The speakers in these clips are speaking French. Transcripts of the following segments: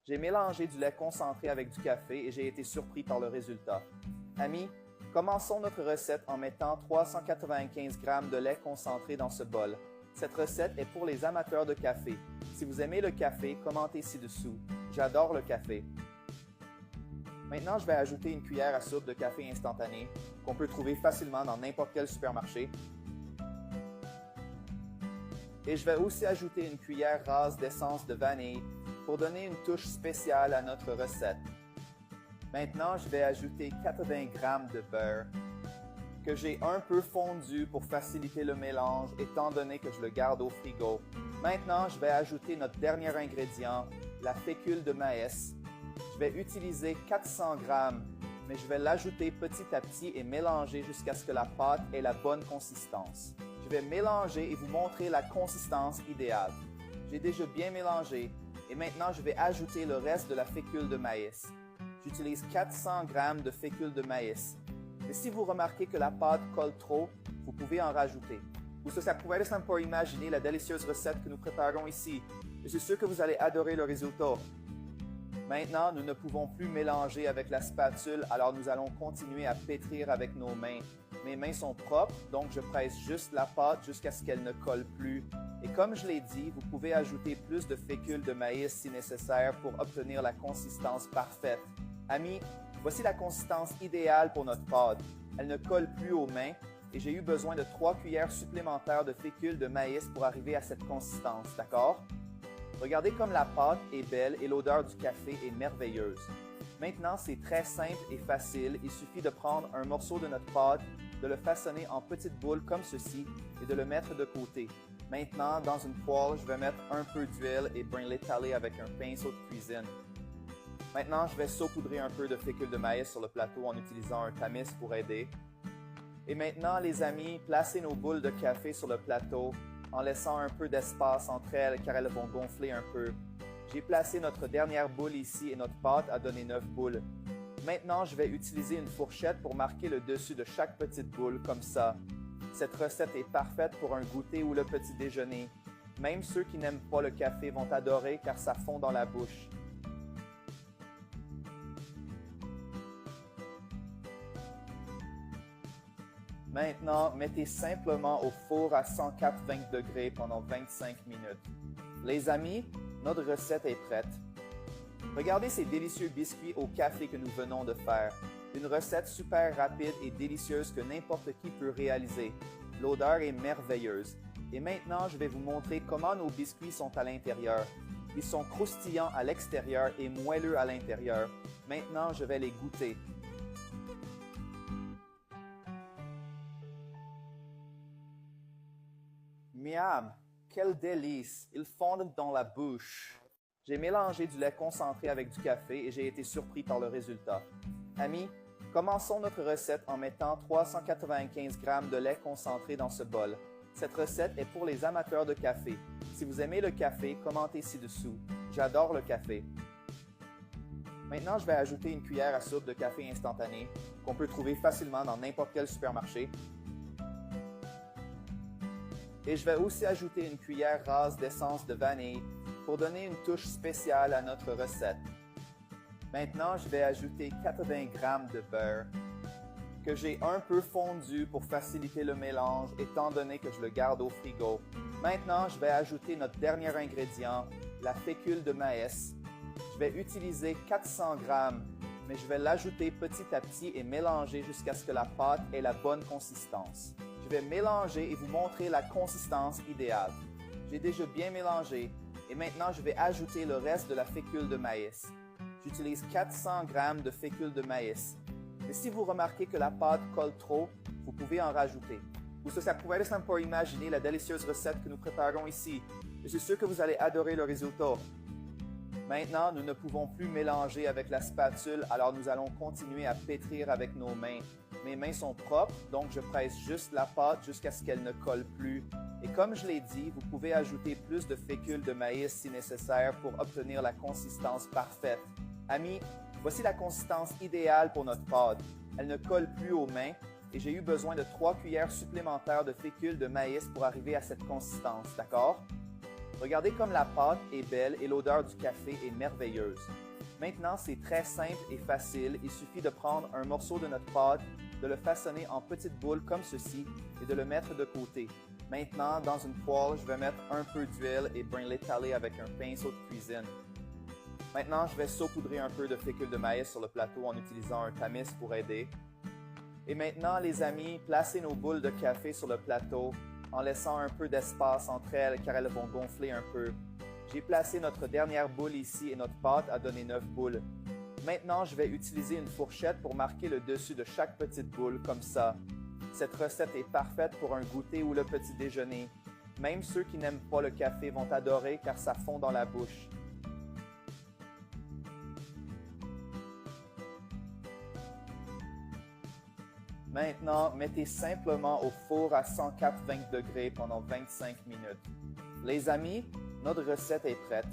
J'ai mélangé du lait concentré avec du café et j'ai été surpris par le résultat. Amis, commençons notre recette en mettant 395 g de lait concentré dans ce bol. Cette recette est pour les amateurs de café. Si vous aimez le café, commentez ci-dessous. J'adore le café. Maintenant, je vais ajouter une cuillère à soupe de café instantané qu'on peut trouver facilement dans n'importe quel supermarché. Et je vais aussi ajouter une cuillère rase d'essence de vanille pour donner une touche spéciale à notre recette. Maintenant, je vais ajouter 80 g de beurre que j'ai un peu fondu pour faciliter le mélange étant donné que je le garde au frigo. Maintenant, je vais ajouter notre dernier ingrédient, la fécule de maïs. Je vais utiliser 400 g, mais je vais l'ajouter petit à petit et mélanger jusqu'à ce que la pâte ait la bonne consistance. Je vais mélanger et vous montrer la consistance idéale. J'ai déjà bien mélangé et maintenant je vais ajouter le reste de la fécule de maïs. J'utilise 400 g de fécule de maïs. Mais si vous remarquez que la pâte colle trop, vous pouvez en rajouter. Ou ça pourrait être simple pour imaginer la délicieuse recette que nous préparons ici. Je suis sûr que vous allez adorer le résultat. Maintenant, nous ne pouvons plus mélanger avec la spatule, alors nous allons continuer à pétrir avec nos mains. Mes mains sont propres, donc je presse juste la pâte jusqu'à ce qu'elle ne colle plus. Et comme je l'ai dit, vous pouvez ajouter plus de fécule de maïs si nécessaire pour obtenir la consistance parfaite. Amis, voici la consistance idéale pour notre pâte. Elle ne colle plus aux mains et j'ai eu besoin de 3 cuillères supplémentaires de fécule de maïs pour arriver à cette consistance, d'accord? Regardez comme la pâte est belle et l'odeur du café est merveilleuse. Maintenant, c'est très simple et facile. Il suffit de prendre un morceau de notre pâte, de le façonner en petites boules comme ceci et de le mettre de côté. Maintenant, dans une poêle, je vais mettre un peu d'huile et bien l'étaler avec un pinceau de cuisine. Maintenant, je vais saupoudrer un peu de fécule de maïs sur le plateau en utilisant un tamis pour aider. Et maintenant, les amis, placez nos boules de café sur le plateau en laissant un peu d'espace entre elles car elles vont gonfler un peu. J'ai placé notre dernière boule ici et notre pâte a donné 9 boules. Maintenant, je vais utiliser une fourchette pour marquer le dessus de chaque petite boule comme ça. Cette recette est parfaite pour un goûter ou le petit déjeuner. Même ceux qui n'aiment pas le café vont adorer car ça fond dans la bouche. Maintenant, mettez simplement au four à 180 degrés pendant 25 minutes. Les amis, notre recette est prête. Regardez ces délicieux biscuits au café que nous venons de faire. Une recette super rapide et délicieuse que n'importe qui peut réaliser. L'odeur est merveilleuse. Et maintenant, je vais vous montrer comment nos biscuits sont à l'intérieur. Ils sont croustillants à l'extérieur et moelleux à l'intérieur. Maintenant, je vais les goûter. Miam! Quel délice! Ils fondent dans la bouche. J'ai mélangé du lait concentré avec du café et j'ai été surpris par le résultat. Amis, commençons notre recette en mettant 395 g de lait concentré dans ce bol. Cette recette est pour les amateurs de café. Si vous aimez le café, commentez ci-dessous. J'adore le café. Maintenant, je vais ajouter une cuillère à soupe de café instantané qu'on peut trouver facilement dans n'importe quel supermarché. Et je vais aussi ajouter une cuillère rase d'essence de vanille pour donner une touche spéciale à notre recette. Maintenant, je vais ajouter 80 g de beurre que j'ai un peu fondu pour faciliter le mélange étant donné que je le garde au frigo. Maintenant, je vais ajouter notre dernier ingrédient, la fécule de maïs. Je vais utiliser 400 g, mais je vais l'ajouter petit à petit et mélanger jusqu'à ce que la pâte ait la bonne consistance. Je vais mélanger et vous montrer la consistance idéale. J'ai déjà bien mélangé et maintenant je vais ajouter le reste de la fécule de maïs. J'utilise 400 g de fécule de maïs. Mais si vous remarquez que la pâte colle trop, vous pouvez en rajouter. Ou ça pourrait être simple pour imaginer la délicieuse recette que nous préparons ici. Je suis sûr que vous allez adorer le résultat. Maintenant, nous ne pouvons plus mélanger avec la spatule, alors nous allons continuer à pétrir avec nos mains. Mes mains sont propres, donc je presse juste la pâte jusqu'à ce qu'elle ne colle plus. Et comme je l'ai dit, vous pouvez ajouter plus de fécule de maïs si nécessaire pour obtenir la consistance parfaite. Amis, voici la consistance idéale pour notre pâte. Elle ne colle plus aux mains et j'ai eu besoin de 3 cuillères supplémentaires de fécule de maïs pour arriver à cette consistance, d'accord? Regardez comme la pâte est belle et l'odeur du café est merveilleuse. Maintenant, c'est très simple et facile. Il suffit de prendre un morceau de notre pâte, de le façonner en petites boules comme ceci et de le mettre de côté. Maintenant, dans une poêle, je vais mettre un peu d'huile et bien l'étaler avec un pinceau de cuisine. Maintenant, je vais saupoudrer un peu de fécule de maïs sur le plateau en utilisant un tamis pour aider. Et maintenant, les amis, placez nos boules de café sur le plateau en laissant un peu d'espace entre elles car elles vont gonfler un peu. J'ai placé notre dernière boule ici et notre pâte a donné 9 boules. Maintenant, je vais utiliser une fourchette pour marquer le dessus de chaque petite boule comme ça. Cette recette est parfaite pour un goûter ou le petit déjeuner. Même ceux qui n'aiment pas le café vont adorer car ça fond dans la bouche. Maintenant, mettez simplement au four à 180 degrés pendant 25 minutes. Les amis, notre recette est prête.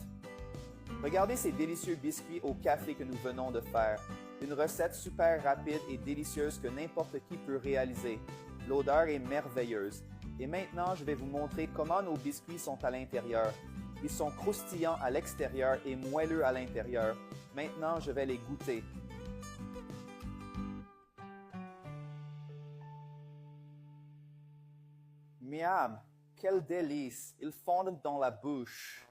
Regardez ces délicieux biscuits au café que nous venons de faire. Une recette super rapide et délicieuse que n'importe qui peut réaliser. L'odeur est merveilleuse. Et maintenant, je vais vous montrer comment nos biscuits sont à l'intérieur. Ils sont croustillants à l'extérieur et moelleux à l'intérieur. Maintenant, je vais les goûter. Miam, quel délice! Ils fondent dans la bouche.